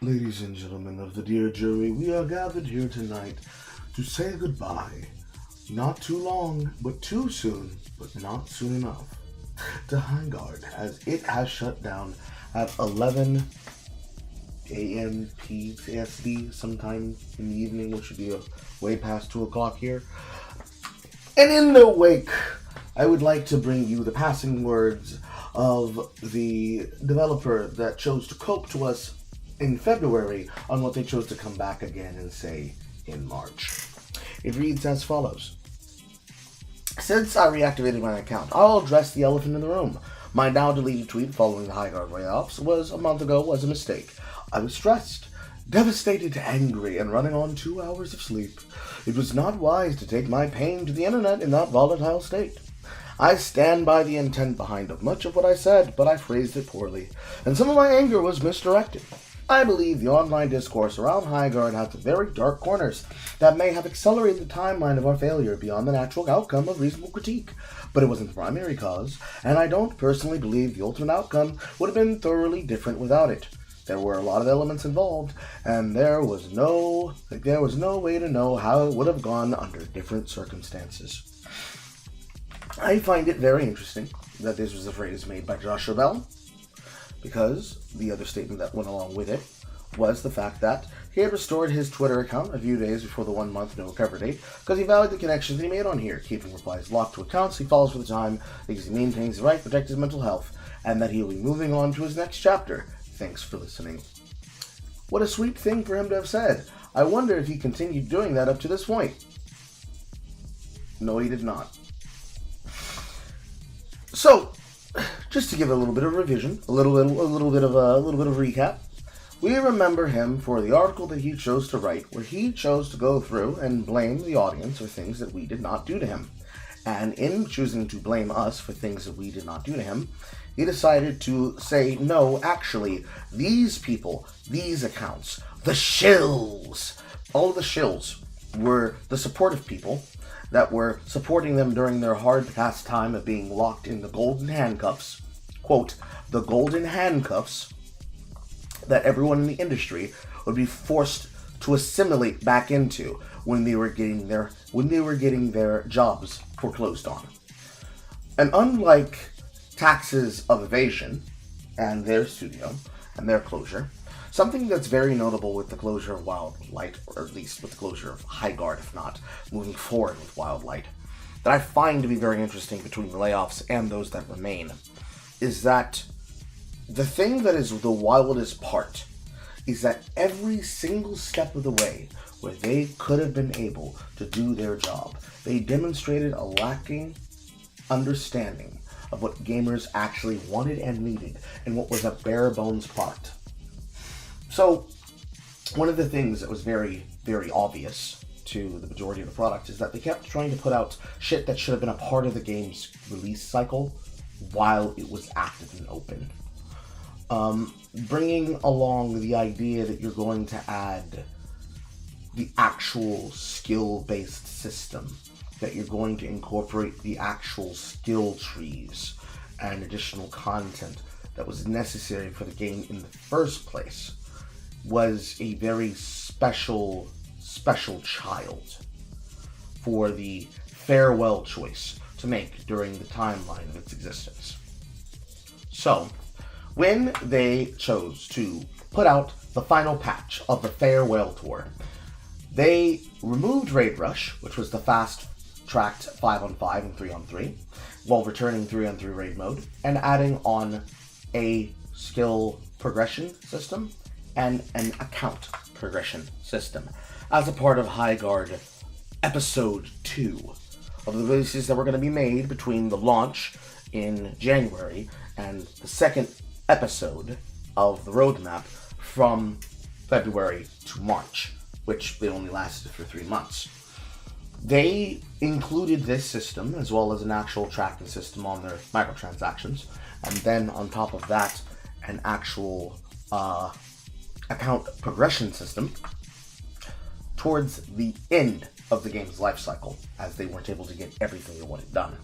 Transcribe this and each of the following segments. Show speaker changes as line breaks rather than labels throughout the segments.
Ladies and gentlemen of the dear jury, we are gathered here tonight to say goodbye. Not too long, but too soon, but not soon enough, to Highguard, as it has shut down at 11 a.m. PST sometime in the evening, which should be way past 2 o'clock here. And in their wake, I would like to bring you the passing words of the developer that chose to cope to us in February on what they chose to come back again and say in March. It reads as follows. Since I reactivated my account, I'll address the elephant in the room. My now deleted tweet following the Highguard layoffs was a month ago was a mistake. I was stressed, devastated, angry, and running on 2 hours of sleep. It was not wise to take my pain to the internet in that volatile state. I stand by the intent behind of much of what I said, but I phrased it poorly, and some of my anger was misdirected. I believe the online discourse around Highguard has very dark corners that may have accelerated the timeline of our failure beyond the natural outcome of reasonable critique, but it wasn't the primary cause, and I don't personally believe the ultimate outcome would have been thoroughly different without it. There were a lot of elements involved, and there was no way to know how it would have gone under different circumstances. I find it very interesting that this was a phrase made by Joshua Bell, because the other statement that went along with it was the fact that he had restored his Twitter account a few days before the 1 month no cover date because he valued the connections he made on here, keeping replies locked to accounts he follows for the time because he maintains the right to protect his mental health, and that he'll be moving on to his next chapter. Thanks for listening. What a sweet thing for him to have said. I wonder if he continued doing that up to this point. No, he did not. So, just to give a little bit of revision, a little bit of recap, we remember him for the article that he chose to write, where he chose to go through and blame the audience for things that we did not do to him. And in choosing to blame us for things that we did not do to him, he decided to say, no, actually, these people, these accounts, the shills, all of the shills were the supportive people that were supporting them during their hard past time of being locked in the golden handcuffs, quote, the golden handcuffs that everyone in the industry would be forced to assimilate back into when they were getting their jobs foreclosed on. And unlike taxes of evasion and their studio and their closure, something that's very notable with the closure of Wildlight, or at least with the closure of Highguard, if not moving forward with Wildlight, that I find to be very interesting between the layoffs and those that remain, is that the thing that is the wildest part is that every single step of the way where they could have been able to do their job, they demonstrated a lacking understanding of what gamers actually wanted and needed and what was a bare bones product. So, one of the things that was very, very obvious to the majority of the product is that they kept trying to put out shit that should have been a part of the game's release cycle while it was active and open. Bringing along the idea that you're going to add the actual skill-based system, that you're going to incorporate the actual skill trees and additional content that was necessary for the game in the first place, was a very special child for the farewell choice to make during the timeline of its existence. So, when they chose to put out the final patch of the farewell tour, they removed Raid Rush, which was the fast-tracked 5-on-5 and 3-on-3, while returning 3-on-3 raid mode, and adding on a skill progression system and an account progression system as a part of Highguard Episode 2 of the releases that were going to be made between the launch in January and the second episode of the roadmap from February to March, which they only lasted for 3 months. They included this system as well as an actual tracking system on their microtransactions, and then on top of that, an actual account progression system towards the end of the game's life cycle, as they weren't able to get everything they wanted done.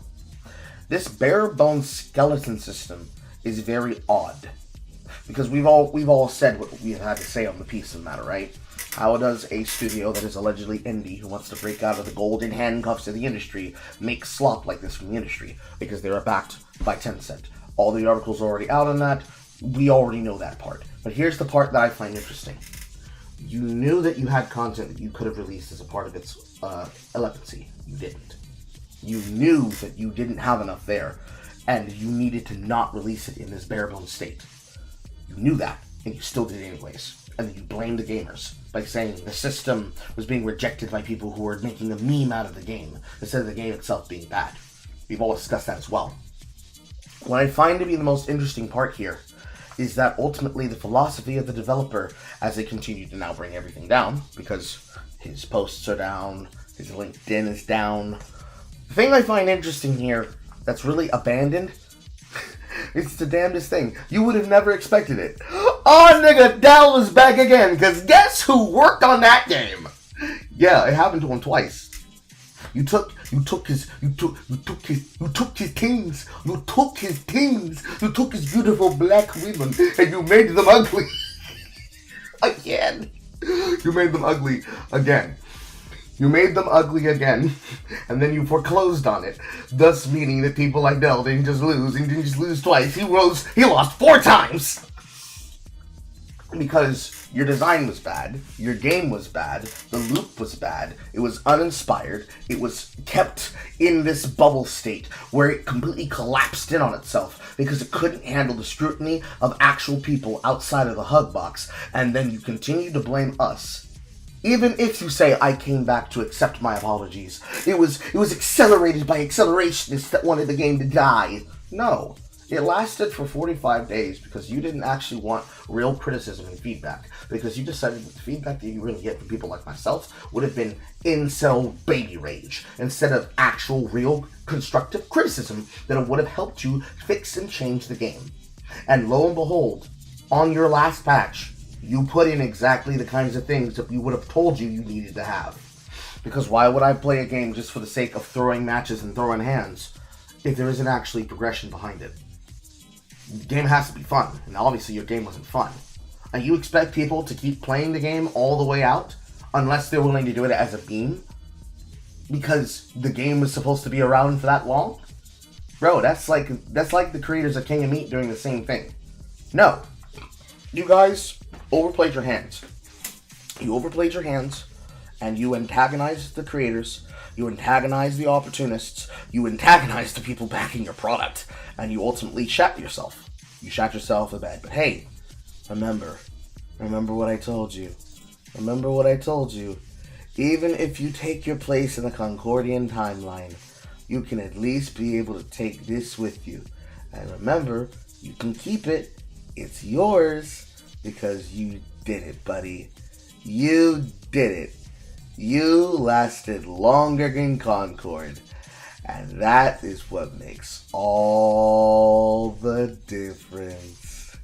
This bare bones skeleton system is very odd
because we've all said what we've had to say on the piece of the matter, right? How does a studio that is allegedly indie, who wants to break out of the golden handcuffs of the industry, make slop like this from the industry? Because they are backed by Tencent. All the articles are already out on that. We already know that part. But here's the part that I find interesting. You knew that you had content that you could have released as a part of its elegancy. You didn't. You knew that you didn't have enough there, and you needed to not release it in this bare-bones state. You knew that, and you still did it anyways. And then you blamed the gamers by saying the system was being rejected by people who were making a meme out of the game, instead of the game itself being bad. We've all discussed that as well. What I find to be the most interesting part here is that ultimately the philosophy of the developer, as they continue to now bring everything down, because his posts are down, his LinkedIn is down. The thing I find interesting here that's really abandoned, it's the damnedest thing. You would have never expected it. Oh, nigga, Dell is back again, because guess who worked on that game? Yeah, it happened to him twice. You took his beautiful black women, and you made them ugly. Again. You made them ugly again. You made them ugly again, and then you foreclosed on it, thus meaning that people like Dell didn't just lose twice, he lost 4 times! Because your design was bad, your game was bad, the loop was bad, it was uninspired, it was kept in this bubble state where it completely collapsed in on itself because it couldn't handle the scrutiny of actual people outside of the hug box, and then you continue to blame us. Even if you say, I came back to accept my apologies, it was accelerated by accelerationists that wanted the game to die. No. It lasted for 45 days because you didn't actually want real criticism and feedback. Because you decided that the feedback that you really get from people like myself would have been incel baby rage, instead of actual, real, constructive criticism that would have helped you fix and change the game. And lo and behold, on your last patch, you put in exactly the kinds of things that we would have told you needed to have. Because why would I play a game just for the sake of throwing matches and throwing hands if there isn't actually progression behind it? The game has to be fun, and obviously your game wasn't fun. And you expect people to keep playing the game all the way out unless they're willing to do it as a meme? Because the game was supposed to be around for that long? Bro, that's like the creators of King of Meat doing the same thing. No. You guys overplayed your hands. You overplayed your hands, and you antagonized the creators, you antagonized the opportunists, you antagonized the people backing your product, and you ultimately shat yourself. You shat yourself in bed. But hey, remember what I told you. Remember what I told you. Even if you take your place in the Concordian timeline, you can at least be able to take this with you. And remember, you can keep it. It's yours. Because you did it, buddy. You did it. You lasted longer than Concord. And that is what makes all the difference.